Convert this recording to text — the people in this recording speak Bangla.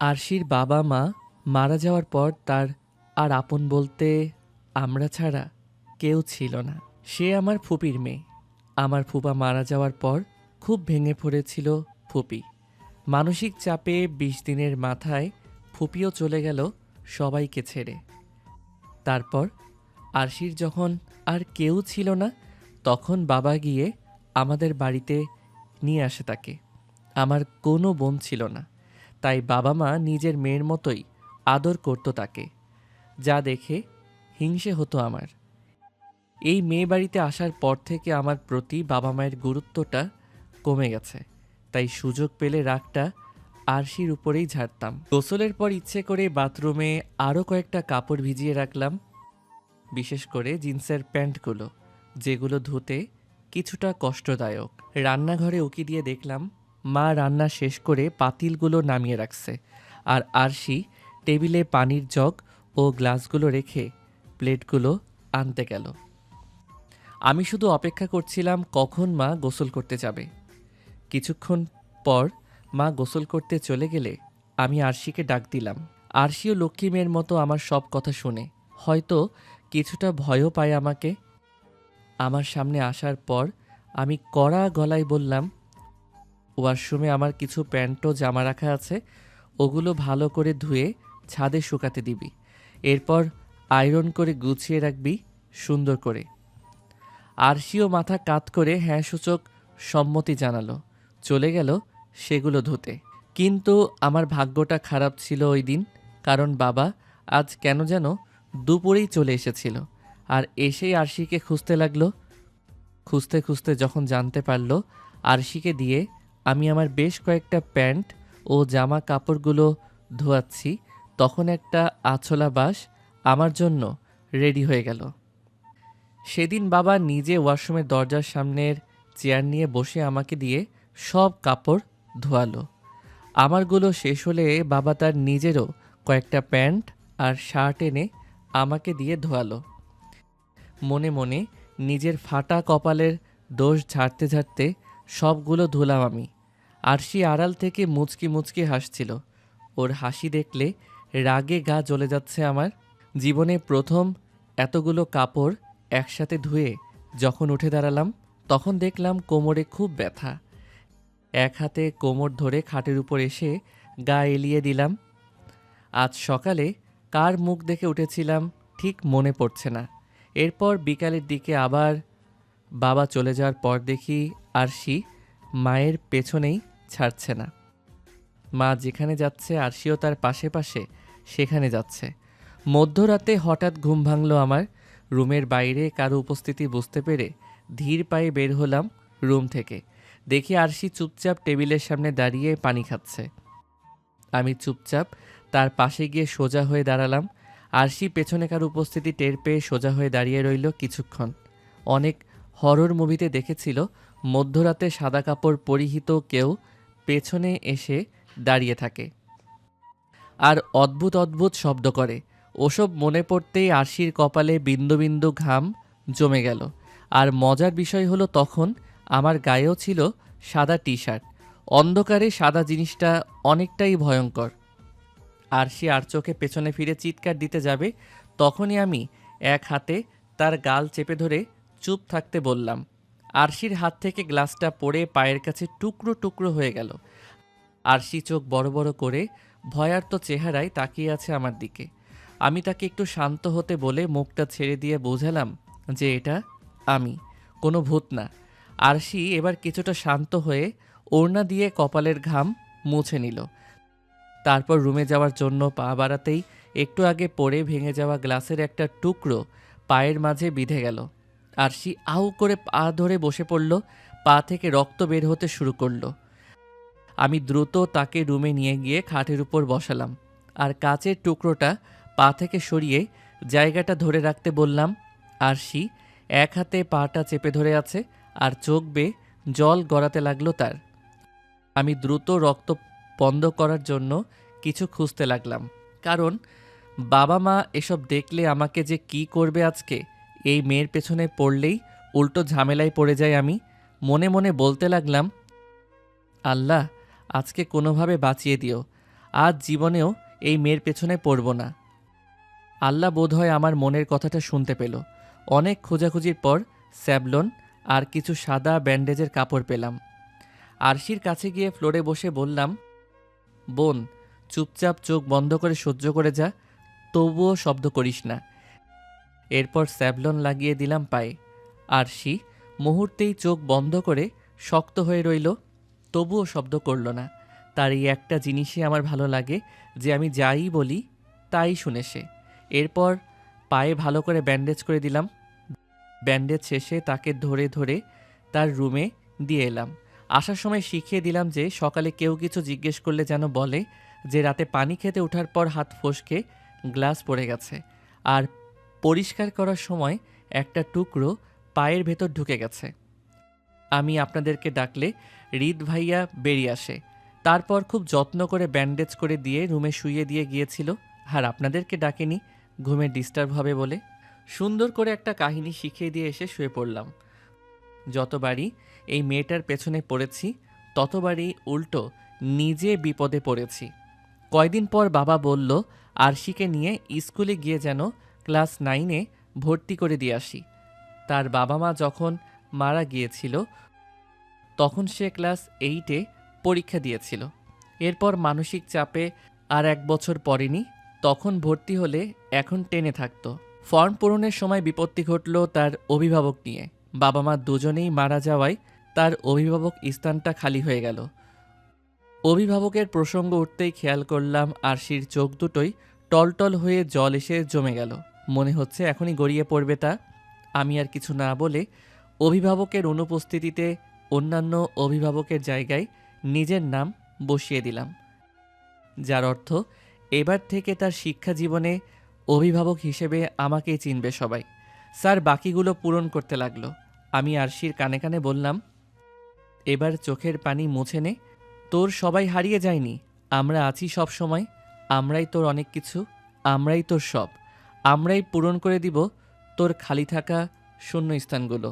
আরশির বাবা মা মারা যাওয়ার পর তার আর আপন বলতে আমরা ছাড়া কেউ ছিল না। সে আমার ফুপির মেয়ে। আমার ফুপা মারা যাওয়ার পর খুব ভেঙে পড়েছিল ফুপি। মানসিক চাপে ২০ দিনের মাথায় ফুপিও চলে গেল সবাইকে ছেড়ে। তারপর আরশির যখন আর কেউ ছিল না, তখন বাবা গিয়ে আমাদের বাড়িতে নিয়ে আসে তাকে। আমার কোনো বোন ছিল না, তাই বাবা মা নিজের মেয়ের মতোই আদর করত তাকে, যা দেখে হিংসে হতো আমার। এই মেয়ে বাড়িতে আসার পর থেকে আমার প্রতি বাবা মায়ের গুরুত্বটা কমে গেছে, তাই সুযোগ পেলে রাগটা আরশির উপরেই ঝাড়তাম। গোসলের পর ইচ্ছে করে বাথরুমে আরও কয়েকটা কাপড় ভিজিয়ে রাখলাম, বিশেষ করে জিন্সের প্যান্টগুলো, যেগুলো ধুতে কিছুটা কষ্টদায়ক। রান্নাঘরে উকি দিয়ে দেখলাম মা রান্না শেষ করে পাতিলগুলো নামিয়ে রাখছে, আর আরশি টেবিলে পানির জগ ও গ্লাসগুলো রেখে প্লেটগুলো আনতে গেল। আমি শুধু অপেক্ষা করছিলাম কখন মা গোসল করতে যাবে। কিছুক্ষণ পর মা গোসল করতে চলে গেলে আমি আরশিকে ডাক দিলাম। আরশিও লক্ষ্মী মেয়ের মতো আমার সব কথা শুনে, হয়তো কিছুটা ভয়ও পায় আমাকে। আমার সামনে আসার পর আমি কড়া গলায় বললাম, ওয়াশরুমে আমার কিছু প্যান্ট ও জামা রাখা আছে, ওগুলো ভালো করে ধুয়ে ছাদে শুকাতে দিবি। এরপর আয়রন করে গুছিয়ে রাখবি সুন্দর করে। আরশিও মাথা কাত করে হ্যাঁ সূচক সম্মতি জানালো, চলে গেল সেগুলো ধুতে। কিন্তু আমার ভাগ্যটা খারাপ ছিল ওই দিন, কারণ বাবা আজ কেন যেন দুপুরেই চলে এসেছিল, আর এসেই আরশিকে খুঁজতে লাগলো। খুঁজতে খুঁজতে যখন জানতে পারলো আরশিকে দিয়ে আমি আমার বেশ কয়েকটা প্যান্ট ও জামা কাপড়গুলো ধোয়াচ্ছি, তখন একটা আছলা বাস আমার জন্য রেডি হয়ে গেল। সেদিন বাবা নিজে ওয়াশরুমের দরজার সামনের চেয়ার নিয়ে বসে আমাকে দিয়ে সব কাপড় ধোয়ালো। আমারগুলো শেষ হলে বাবা তার নিজেরও কয়েকটা প্যান্ট আর শার্ট এনে আমাকে দিয়ে ধোয়ালো। মনে মনে নিজের ফাটা কপালের দোষ ঝাড়তে ঝাড়তে সবগুলো ধুলাম আমি। আরশি আড়াল থেকে মুচকি মুচকি হাসছিল। ওর হাসি দেখলে রাগে গা জ্বলে যাচ্ছে আমার। জীবনে প্রথম এতগুলো কাপড় একসাথে ধুয়ে যখন উঠে দাঁড়ালাম, তখন দেখলাম কোমরে খুব ব্যথা। এক হাতে কোমর ধরে খাটের উপর এসে গা এলিয়ে দিলাম। আজ সকালে কার মুখ দেখে উঠেছিলাম ঠিক মনে পড়ছে না। এরপর বিকালের দিকে আবার বাবা চলে যাওয়ার পর দেখি আরশি মায়ের পেছনেই ছাড়ছে না। মা যেখানে যাচ্ছে আরশিও তার পাশে পাশে সেখানে যাচ্ছে। মধ্যরাতে হঠাৎ ঘুম ভাঙল আমার। রুমের বাইরে কারো উপস্থিতি বুঝতে পেরে ধীর পায়ে বের হলাম রুম থেকে। দেখি আরশি চুপচাপ টেবিলের সামনে দাঁড়িয়ে পানি খাচ্ছে। আমি চুপচাপ তার পাশে গিয়ে সোজা হয়ে দাঁড়ালাম। আরশি পেছনে কারো উপস্থিতি টের পেয়ে সোজা হয়ে দাঁড়িয়ে রইল কিছুক্ষণ। অনেক হরর মুভিতে দেখেছিল মধ্যরাতে সাদা কাপড় পরিহিত কেউ পেছনে এসে দাঁড়িয়ে থাকে আর অদ্ভুত অদ্ভুত শব্দ করে। ওসব মনে পড়তেই আরশির কপালে বিন্দু বিন্দু ঘাম জমে গেল। আর মজার বিষয় হলো তখন আমার গায়েও ছিল সাদা টি শার্ট। অন্ধকারে সাদা জিনিসটা অনেকটাই ভয়ঙ্কর। আরশি আর চোখে পেছনে ফিরে চিৎকার দিতে যাবে, তখনই আমি এক হাতে তার গাল চেপে ধরে চুপ থাকতে বললাম। আরশির হাত থেকে গ্লাসটা পড়ে পায়ের কাছে টুকরো টুকরো হয়ে গেল। আরশি চোখ বড় বড় করে ভয়ার্ত চেহারায় তাকিয়ে আছে আমার দিকে। আমি তাকে একটু শান্ত হতে বলে মুখটা ছেড়ে দিয়ে বোঝালাম যে এটা আমি, কোনো ভূত না। আরশি এবার কিছুটা শান্ত হয়ে ওড়না দিয়ে কপালের ঘাম মুছে নিল। তারপর রুমে যাওয়ার জন্য পা বাড়াতেই একটু আগে পড়ে ভেঙে যাওয়া গ্লাসের একটা টুকরো পায়ের মাঝে বিঁধে গেল। আরশি আউ করে পা ধরে বসে পড়ল, পা থেকে রক্ত বের হতে শুরু করলো। আমি দ্রুত তাকে রুমে নিয়ে গিয়ে খাটের উপর বসালাম আর কাচের টুকরোটা পা থেকে সরিয়ে জায়গাটা ধরে রাখতে বললাম। আরশি এক হাতে পাটা চেপে ধরে আছে আর চোখ বেয়ে জল গড়াতে লাগলো তার। আমি দ্রুত রক্ত বন্ধ করার জন্য কিছু খুঁজতে লাগলাম, কারণ বাবা মা এসব দেখলে আমাকে যে কি করবে আজকে, এই মেয়ের পেছনে পড়লেই উল্টো ঝামেলায় পড়ে যাই আমি। মনে মনে বলতে লাগলাম, আল্লাহ আজকে কোনোভাবে বাঁচিয়ে দিও। আজ জীবনেও এই মেয়ের পেছনে পড়ব না। আল্লাহ বোধহয় আমার মনের কথাটা শুনতে পেল। অনেক খোঁজাখুঁজির পর স্যাভলন আর কিছু সাদা ব্যান্ডেজের কাপড় পেলাম। আরশির কাছে গিয়ে ফ্লোরে বসে বললাম, বোন, চুপচাপ চোখ বন্ধ করে সহ্য করে যা, তবুও শব্দ করিস না। এরপর স্যাভলন লাগিয়ে দিলাম পায়ে। আরশি মুহূর্তেই চোখ বন্ধ করে শক্ত হয়ে রইল, তবুও শব্দ করল না। তার এই একটা জিনিসই আমার ভালো লাগে, যে আমি যাই বলি তাই শুনে সে। এরপর পায়ে ভালো করে ব্যান্ডেজ করে দিলাম। ব্যান্ডেজ শেষে তাকে ধরে ধরে তার রুমে দিয়ে এলাম। আসার সময় শিখিয়ে দিলাম যে সকালে কেউ কিছু জিজ্ঞেস করলে যেন বলে যে রাতে পানি খেতে ওঠার পর হাত ফসকে গ্লাস পড়ে গেছে, আর পরিষ্কার করার সময় একটা টুকরো পায়ের ভেতর ঢুকে গেছে। আমি আপনাদেরকে ডাকলে হৃদ ভাইয়া বেরিয়ে আসে। তারপর খুব যত্ন করে ব্যান্ডেজ করে দিয়ে রুমে শুইয়ে দিয়ে গিয়েছিল। আর আপনাদেরকে ডাকেনি, ঘুমে ডিস্টার্ব হবে বলে। সুন্দর করে একটা কাহিনী শিখিয়ে দিয়ে এসে শুয়ে পড়লাম। যতবারই এই মেয়েটার পেছনে পড়েছি, ততবারই উল্টো নিজে বিপদে পড়েছি। কয়দিন পর বাবা বলল আরশিকে নিয়ে স্কুলে গিয়ে যেন ক্লাস 9-এ ভর্তি করে দিয়ে আসি। তার বাবা মা যখন মারা গিয়েছিল তখন সে ক্লাস 8-এ পরীক্ষা দিয়েছিল। এরপর মানসিক চাপে আর 1 বছর পড়েনি, তখন ভর্তি হলে এখন 10-এ থাকতো। ফর্ম পূরণের সময় বিপত্তি ঘটল তার অভিভাবক নিয়ে। বাবা মা দুজনেই মারা যাওয়ায় তার অভিভাবক স্থানটা খালি হয়ে গেল। অভিভাবকের প্রসঙ্গ উঠতেই খেয়াল করলাম আরশির চোখ দুটোই টলটল হয়ে জল এসে জমে গেল। মনে হচ্ছে এখনই গড়িয়ে পড়বে তা। আমি আর কিছু না বলে অভিভাবকের অনুপস্থিতিতে অন্যান্য অভিভাবকের জায়গায় নিজের নাম বসিয়ে দিলাম, যার অর্থ এবার থেকে তার শিক্ষা জীবনে অভিভাবক হিসেবে আমাকেই চিনবে সবাই। স্যার বাকিগুলো পূরণ করতে লাগলো। আমি আরশির কানে কানে বললাম, এবার চোখের পানি মুছে নে। তোর সবাই হারিয়ে যায়নি, আমরা আছি সব সময়। আমরাই তোর অনেক কিছু, আমরাই তোর সব। আমরাই পূরণ করে দিব তোর খালি থাকা শূন্য স্থানগুলো।